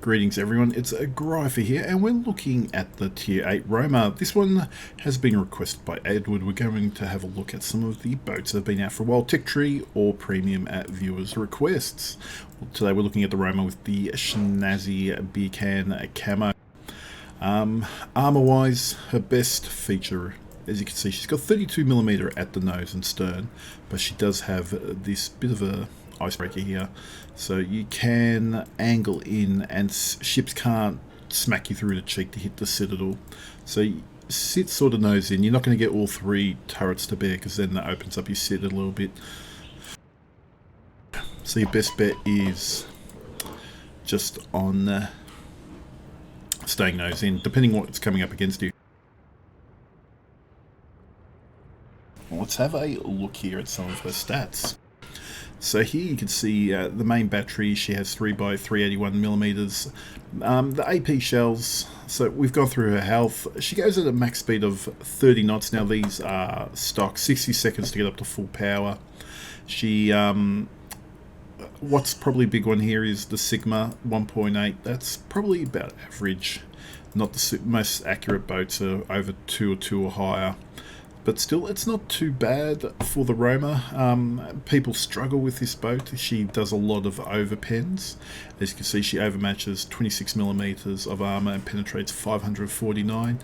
Greetings everyone, it's a Greifer here and we're looking at the Tier 8 Roma. This one has been requested by Edward. We're going to have a look at some of the boats that have been out for a while, Tech Tree or Premium at viewers' requests. Today we're looking at the Roma with the Schnazzy beer can camo. Armour wise, her best feature, as you can see, she's got 32mm at the nose and stern, but she does have this bit of a icebreaker here, so you can angle in and ships can't smack you through the cheek to hit the citadel. So you sit sort of nose in. You're not going to get all three turrets to bear because then that opens up your sit a little bit. So your best bet is just on staying nose in, depending on what's coming up against you. Let's have a look here at some of her stats. So here you can see the main battery. She has 3x381mm. The AP shells, so we've gone through her health. She goes at a max speed of 30 knots. Now these are stock, 60 seconds to get up to full power. She, what's probably a big one here is the Sigma 1.8. That's probably about average. Not the most accurate boats are over 2 or 2 or higher. But still, it's not too bad for the Roma. People struggle with this boat. She does a lot of overpens. As you can see, she overmatches 26mm of armour and penetrates 549.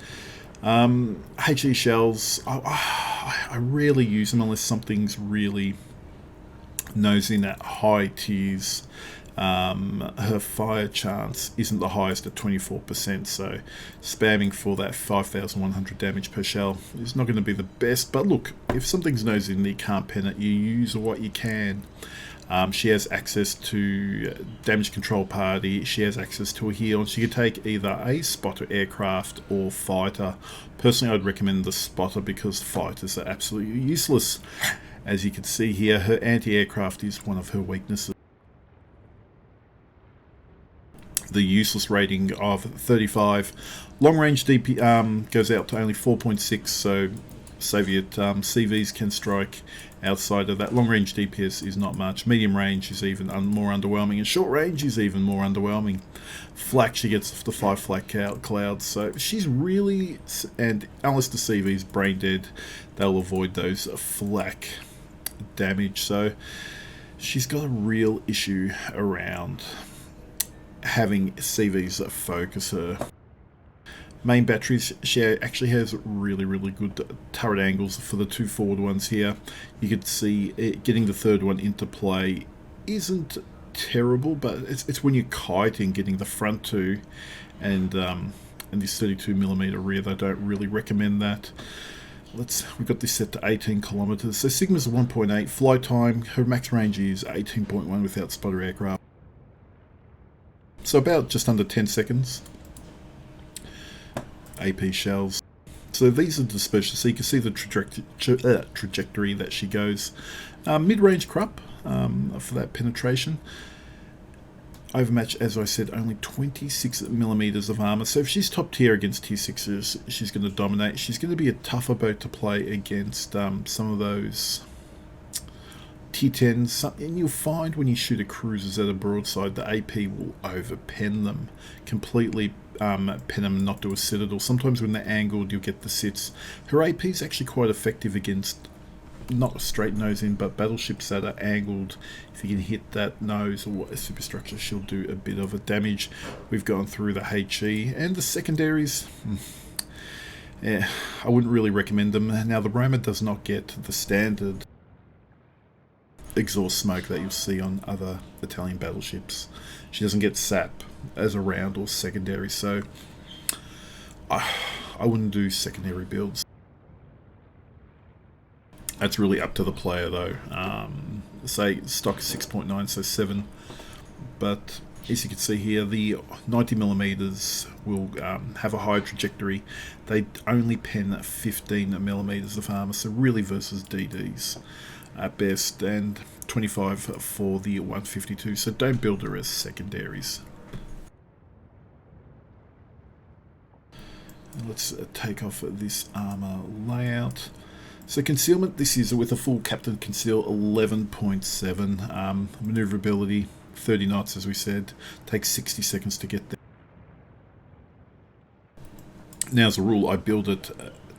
HE shells, I rarely use them unless something's really nosing at high tiers. Her fire chance isn't the highest at 24%, so spamming for that 5,100 damage per shell is not going to be the best. But look, if something's nosing and you can't pen it, you use what you can. She has access to damage control party. She has access to a heal, and she can take either a spotter aircraft or fighter. Personally, I'd recommend the spotter because fighters are absolutely useless. As you can see here, her anti-aircraft is one of her weaknesses. The useless rating of 35. Long range DP goes out to only 4.6, so Soviet CVs can strike outside of that. Long range DPS is not much. Medium range is even more underwhelming, and short range is even more underwhelming. Flak, she gets the 5 flak clouds, so she's really, and unless the CV's brain dead, they'll avoid those flak damage. So she's got a real issue around having CVs focus her. Main batteries, she actually has really good turret angles for the 2 forward ones here. You can see getting the third one into play isn't terrible, but it's when you're kiting getting the front two and this 32mm rear, they don't really recommend that. We've got this set to 18 kilometers. So Sigma's 1.8 flight time. Her max range is 18.1 without spotter aircraft. So about just under 10 seconds. AP shells. So these are dispersed, so you can see the trajectory that she goes. Mid-range Krupp for that penetration. Overmatch, as I said, only 26mm of armour. So if she's top tier against tier 6s, she's going to dominate. She's going to be a tougher boat to play against some of those tier 10s, and you'll find when you shoot at cruisers at a broadside, the AP will overpen them, completely pen them and not do a citadel. Sometimes when they're angled, you'll get the sits. Her AP is actually quite effective against not straight nose in, but battleships that are angled. If you can hit that nose or a superstructure, she'll do a bit of a damage. We've gone through the HE and the secondaries. Yeah, I wouldn't really recommend them. Now the Roma does not get the standard exhaust smoke that you'll see on other Italian battleships. She doesn't get sap as a round or secondary, so I wouldn't do secondary builds. That's really up to the player though. Say stock 6.9, so 7, but as you can see here, the 90mm will have a high trajectory. They only pen 15mm of armour, so really versus DDs at best, and 25 for the 152, so don't build her as secondaries. Let's take off this armour layout. So concealment, this is with a full Captain Conceal 11.7. Maneuverability 30 knots, as we said. Takes 60 seconds to get there. Now, as a rule, I build it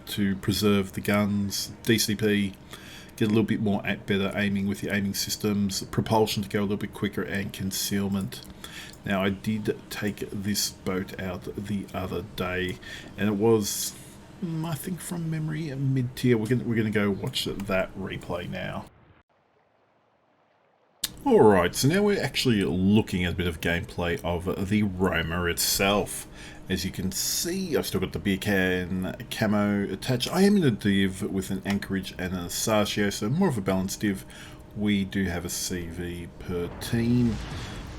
to preserve the guns, DCP, get a little bit more better aiming with the aiming systems, propulsion to go a little bit quicker, and concealment. Now, I did take this boat out the other day, and it was, I think from memory, mid-tier. We're gonna go watch that replay now. Alright, so now we're actually looking at a bit of gameplay of the Roma itself. As you can see, I've still got the beer can camo attached. I am in a div with an anchorage and a Sashio, so more of a balanced div. We do have a CV per team.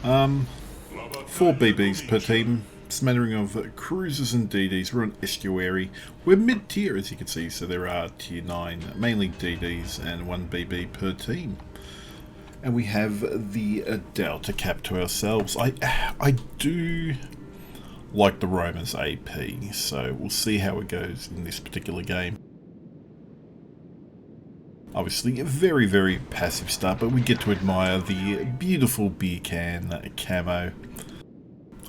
4 BBs per team. Smattering of cruisers and DDs. We're on estuary. We're mid-tier, as you can see, so there are tier 9, mainly DDs, and 1 BB per team. And we have the Delta Cap to ourselves. I do like the Roma's AP, so we'll see how it goes in this particular game. Obviously, a very, very passive start, but we get to admire the beautiful beer can camo.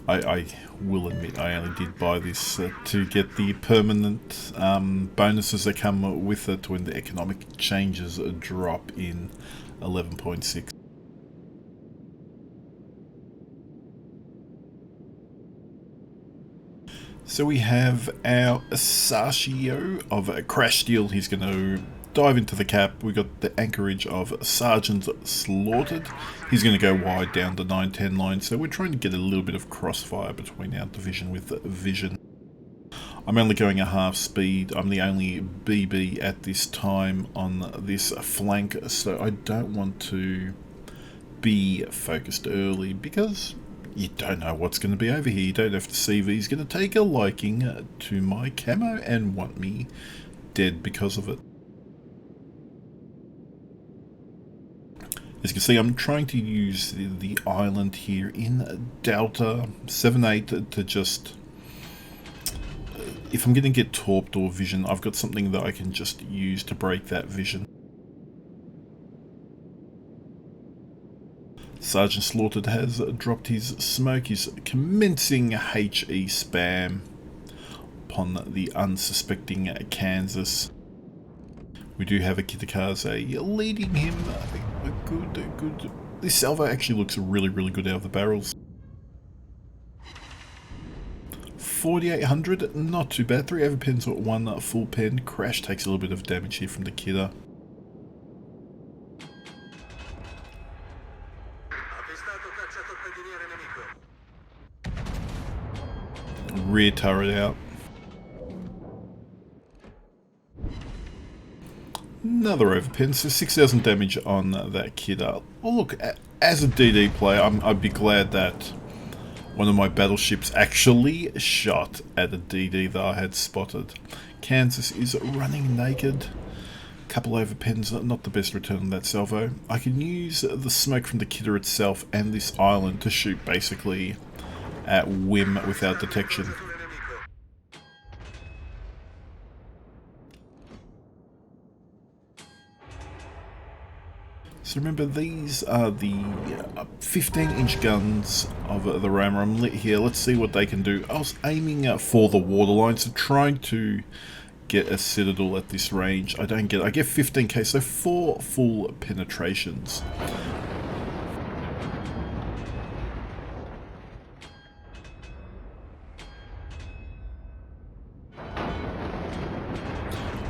I will admit I only did buy this to get the permanent bonuses that come with it when the economic changes drop in 11.6. So we have our Sashio of Crash Steel. He's going to dive into the cap. We got the anchorage of Sergeant Slaughtered. He's going to go wide down the 9-10 line. So we're trying to get a little bit of crossfire between our division with Vision. I'm only going at half speed. I'm the only BB at this time on this flank, so I don't want to be focused early because you don't know what's going to be over here. You don't know if the CV is going to take a liking to my camo and want me dead because of it. As you can see, I'm trying to use the island here in Delta 7-8 to just... if I'm going to get torped or vision, I've got something that I can just use to break that vision. Sergeant Slaughtered has dropped his smoke. He's commencing HE spam upon the unsuspecting Kansas. We do have a Kitakaze leading him. Good. This salvo actually looks really, really good out of the barrels. 4800, not too bad. 3 overpens or 1 full pen. Crash takes a little bit of damage here from the kidder. Rear turret out. Another overpen, so 6000 damage on that kidder. Well, look, as a DD player, I'd be glad that one of my battleships actually shot at a DD that I had spotted. Kansas is running naked. Couple overpens, not the best return on that salvo. I can use the smoke from the kidder itself and this island to shoot basically at whim without detection. So remember, these are the 15-inch guns of the Roma. I'm lit here. Let's see what they can do. I was aiming for the waterline, so trying to get a citadel at this range. I don't get it. I get 15k, so 4 full penetrations.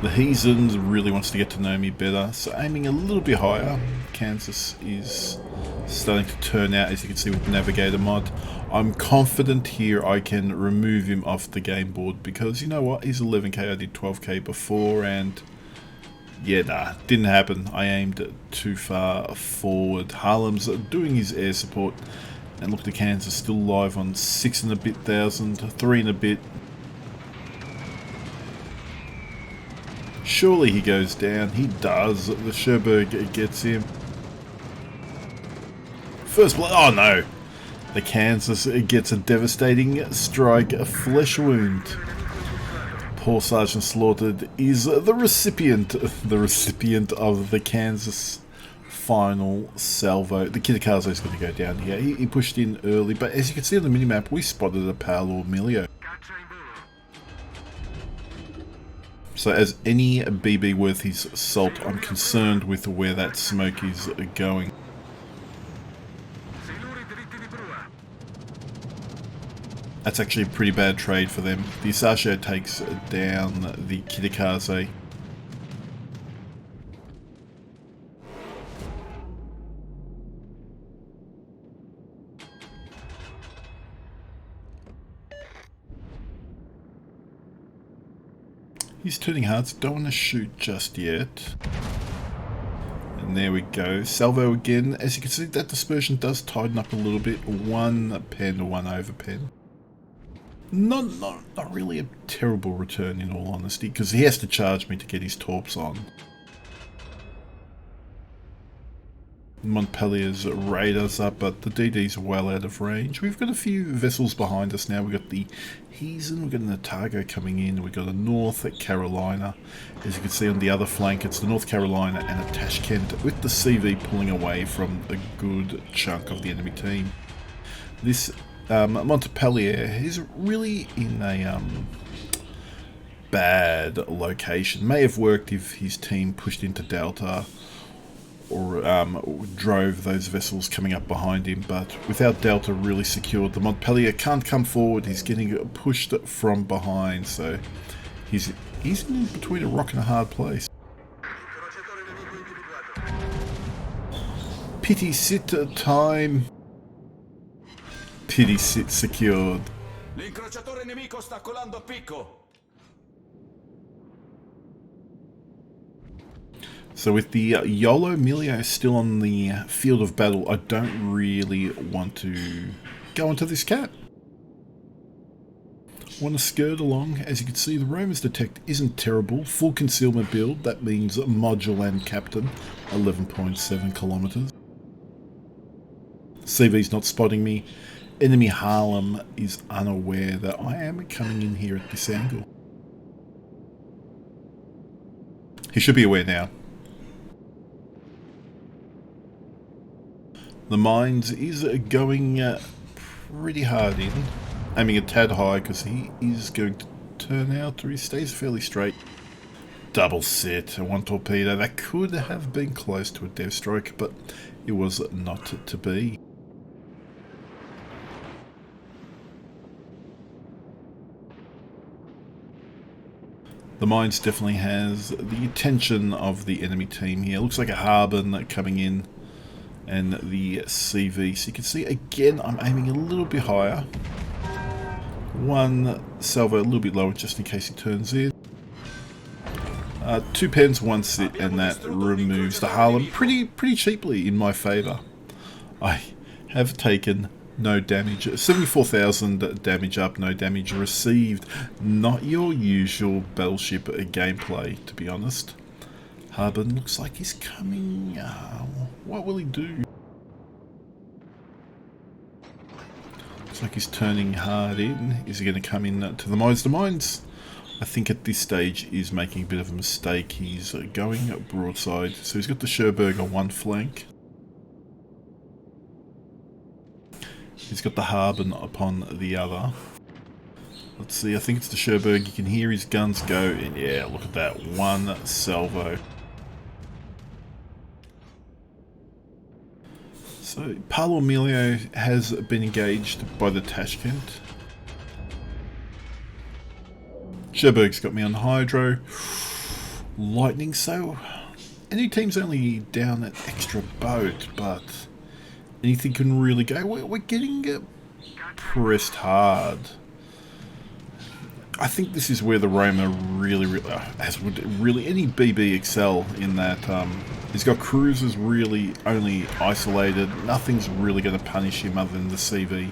The Heathens really wants to get to know me better, so aiming a little bit higher. Kansas is starting to turn out, as you can see with the Navigator mod. I'm confident here I can remove him off the game board because, you know what, he's 11k, I did 12k before, and yeah, nah, didn't happen. I aimed too far forward. Harlem's doing his air support, and look, the Kansas still live on 6 and a bit thousand, 3 and a bit. Surely he goes down. He does. The Sherberg gets him. First blood. Oh no! The Kansas gets a devastating strike, a flesh wound. Poor Sergeant Slaughtered is the recipient of the Kansas final salvo. The Kitakaze's going to go down here. He pushed in early, but as you can see on the minimap, we spotted a Paolo Emilio. So as any BB worth his salt, I'm concerned with where that smoke is going. That's actually a pretty bad trade for them. The Asashio takes down the Kitakaze. He's turning hard, so don't want to shoot just yet. And there we go. Salvo again. As you can see, that dispersion does tighten up a little bit. One pen to one over pen. Not really a terrible return in all honesty, because he has to charge me to get his torps on. Montpellier's radar's up, but the DD's well out of range. We've got a few vessels behind us now. We've got the Heesen, we've got an Otago coming in, we've got a North Carolina. As you can see on the other flank, it's the North Carolina and a Tashkent, with the CV pulling away from a good chunk of the enemy team. This Montpellier is really in a bad location. May have worked if his team pushed into Delta or drove those vessels coming up behind him, but without Delta really secured, the Montpellier can't come forward. He's getting pushed from behind, so he's in between a rock and a hard place. Pity sit time. Pity sit secured. L'incrociatore nemico sta colando a picco. So with the Yolo Emilio still on the field of battle, I don't really want to go into this cat. I want to skirt along. As you can see, the Roma's detect isn't terrible. Full concealment build, that means module and captain, 11.7 kilometers. CV's not spotting me. Enemy Harlem is unaware that I am coming in here at this angle. He should be aware now. The Mines is going pretty hard in, aiming a tad high because he is going to turn out, or he stays fairly straight. Double set, one torpedo. That could have been close to a dev stroke, but it was not to be. The Mines definitely has the attention of the enemy team here. Looks like a Harbin coming in. And the CV. So you can see again, I'm aiming a little bit higher. One salvo a little bit lower just in case he turns in. 2 pens, 1 sit, and that removes the Harlem pretty cheaply in my favour. I have taken no damage. 74,000 damage up, no damage received. Not your usual battleship gameplay, to be honest. Harbin looks like he's coming. What will he do? Looks like he's turning hard in. Is he going to come in to the Mines? The Mines, I think at this stage, is making a bit of a mistake. He's going broadside. So he's got the Cherbourg on one flank. He's got the Harbin upon the other. Let's see, I think it's the Cherbourg. You can hear his guns go. And yeah, look at that. One salvo. So, Paolo Emilio has been engaged by the Tashkent. Cherbourg's got me on Hydro. Lightning, so any team's only down an extra boat, but anything can really go. We're getting pressed hard. I think this is where the Roma really as would really any BB excel in that he's got cruisers really only isolated. Nothing's really going to punish him other than the CV.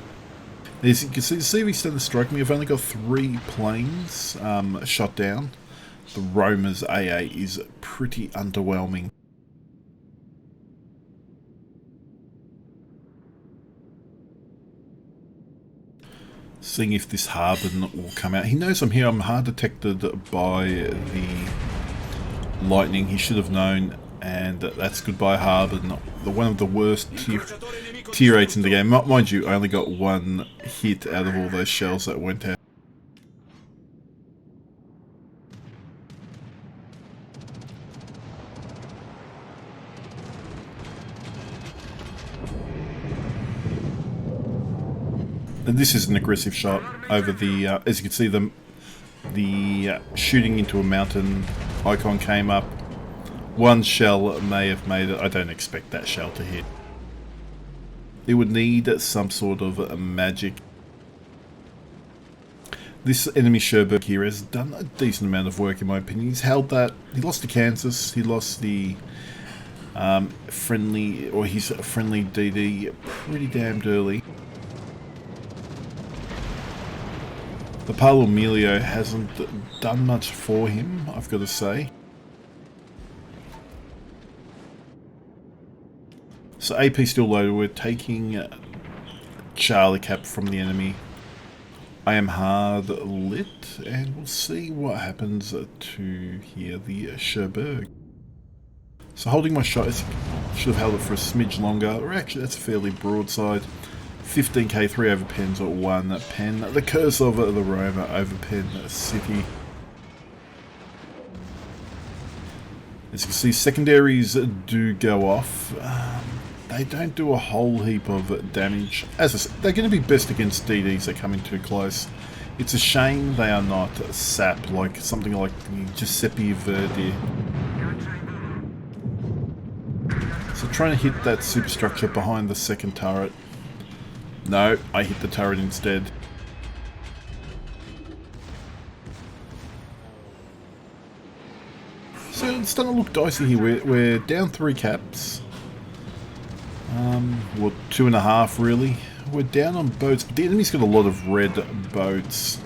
As you can see, the CV's starting to strike me. I've only got 3 planes shot down. The Roma's AA is pretty underwhelming. Seeing if this Harbin will come out. He knows I'm here. I'm hard detected by the lightning. He should have known. And that's goodbye harbour, one of the worst tier 8s in the game. Mind you, I only got one hit out of all those shells that went out. And this is an aggressive shot over the, as you can see, the shooting into a mountain icon came up. One shell may have made it. I don't expect that shell to hit. It would need some sort of magic. This enemy Sherberg here has done a decent amount of work in my opinion. He's held that. He lost to Kansas. He lost the friendly DD pretty damned early. The Palo Emilio hasn't done much for him, I've got to say. So AP still loaded. We're taking Charlie Cap from the enemy. I am hard lit, and we'll see what happens to here, the Sherberg. So holding my shot, should have held it for a smidge longer, or actually that's a fairly broadside. 15k, 3 over pens, or 1 pen. The curse of the Roma over pen city. As you can see, secondaries do go off. They don't do a whole heap of damage. As I said, they're going to be best against DDs that come in too close. It's a shame they are not sap, like something like the Giuseppe Verdi. So trying to hit that superstructure behind the second turret. No, I hit the turret instead. So it's starting to look dicey here. We're down 3 caps. Well, 2.5 really. We're down on boats, but the enemy's got a lot of red boats.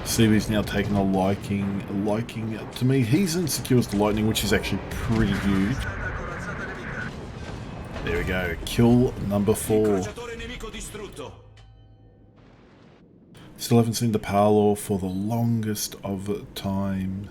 CV's now taken a liking to me. He's insecure as the lightning, which is actually pretty huge. There we go, kill number 4. Still haven't seen the Palo for the longest of time.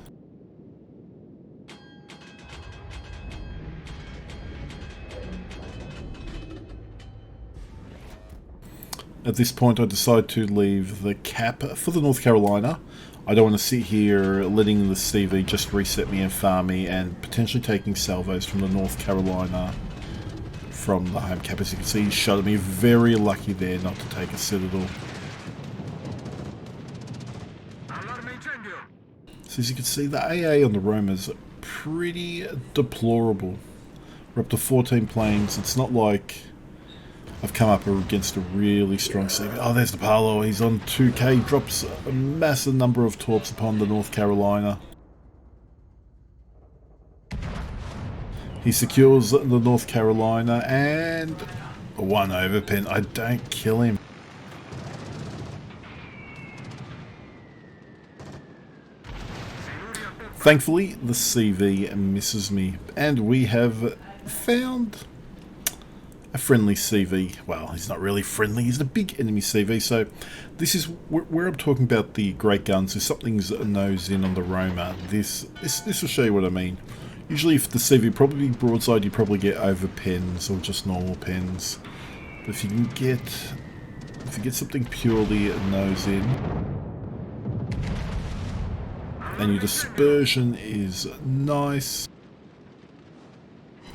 At this point I decide to leave the cap for the North Carolina. I don't want to sit here letting the CV just reset me and farm me and potentially taking salvos from the North Carolina from the home cap. As you can see, he shot at me. Very lucky there not to take a Citadel. So as you can see, the AA on the Roma is pretty deplorable. We're up to 14 planes. It's not like I've come up against a really strong CV. Oh, there's the Palo. He's on 2k. Drops a massive number of torps upon the North Carolina. He secures the North Carolina and 1 overpen. I don't kill him. Thankfully, the CV misses me, and we have found a friendly CV. Well, he's not really friendly, he's a big enemy CV, so this is where I'm talking about the great guns. If something's nose in on the Roma, this will show you what I mean. Usually if the CV probably broadside, you probably get over pens or just normal pens. But if you can get something purely nose in, and your dispersion is nice.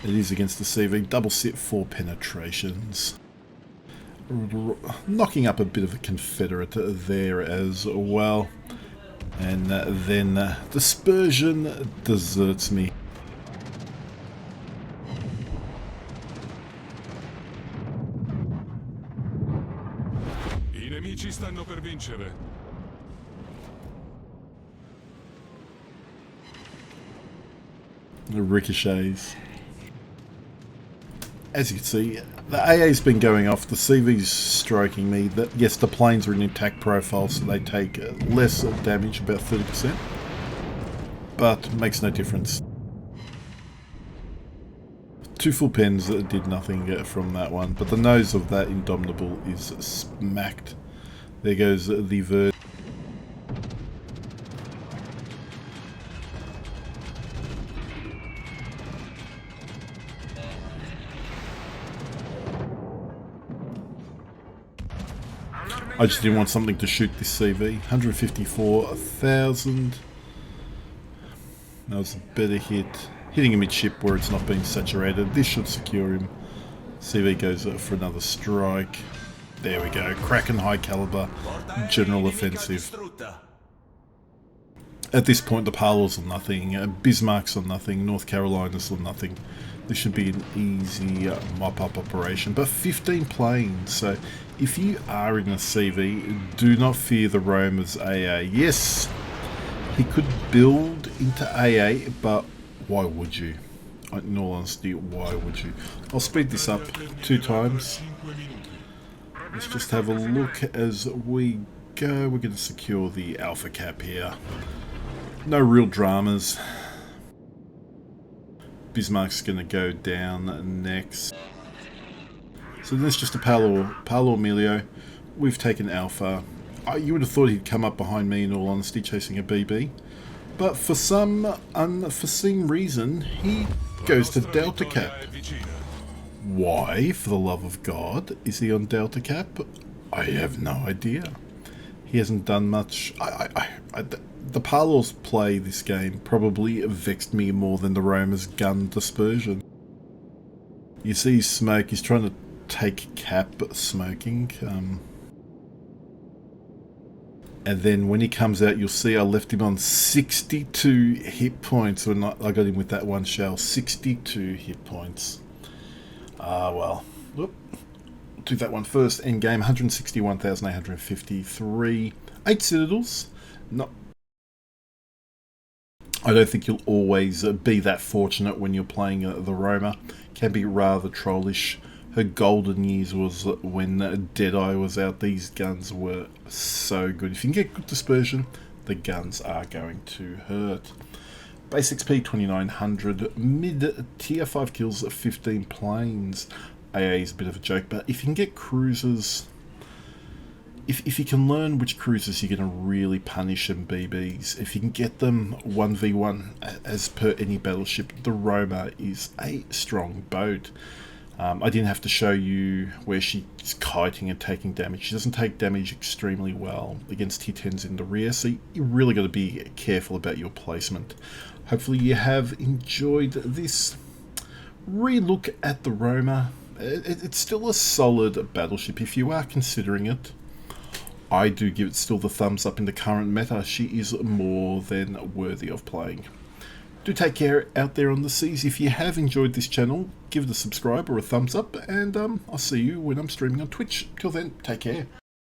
It is against the CV. Double sit 4 penetrations. Knocking up a bit of a Confederate there as well. And then dispersion deserts me. I nemici stanno per vincere. Ricochets. As you can see, the AA's been going off, the CV's stroking me. Yes, the planes are in attack profile, so they take less damage, about 30%. But makes no difference. 2 full pens did nothing from that one, but the nose of that Indomitable is smacked. There goes the Verd. I just didn't want something to shoot this CV. 154,000. That was a better hit. Hitting a midship where it's not being saturated. This should secure him. CV goes for another strike. There we go. Kraken high caliber. General offensive. At this point, the Parlors are nothing. Bismarck's are nothing. North Carolina's are nothing. This should be an easy mop-up operation. But 15 planes, so if you are in a CV, do not fear the Roma's AA. Yes, he could build into AA, but why would you? In all honesty, why would you? I'll speed this up 2 times. Let's just have a look as we go. We're going to secure the Alpha Cap here. No real dramas. Bismarck's going to go down next. So there's just a Paolo Emilio. We've taken Alpha. You would have thought he'd come up behind me in all honesty, chasing a BB. But for some unforeseen reason, he goes to Delta Cap. Why, for the love of God, is he on Delta Cap? I have no idea. He hasn't done much. The Parlors play this game probably vexed me more than the Roma's gun dispersion. You see smoke, he's trying to take Cap smoking. And then when he comes out, you'll see I left him on 62 hit points. Or not, I got him with that one shell. 62 hit points. Well. Whoop. Do that one first. End game, 161,853. 8 citadels. Not. I don't think you'll always be that fortunate when you're playing the Roma. Can be rather trollish. Her golden years was when Deadeye was out. These guns were so good. If you can get good dispersion, the guns are going to hurt. Base XP 2900. Mid tier 5 kills, 15 planes. AA is a bit of a joke, but if you can get cruisers, if you can learn which cruisers you're going to really punish in BBs, if you can get them 1v1 as per any battleship, the Roma is a strong boat. I didn't have to show you where she's kiting and taking damage. She doesn't take damage extremely well against T10s in the rear, so you really got to be careful about your placement. Hopefully you have enjoyed this re-look at the Roma. It's still a solid battleship if you are considering it. I do give it still the thumbs up in the current meta. She is more than worthy of playing. Do take care out there on the seas. If you have enjoyed this channel, give it a subscribe or a thumbs up, and I'll see you when I'm streaming on Twitch. Till then, take care.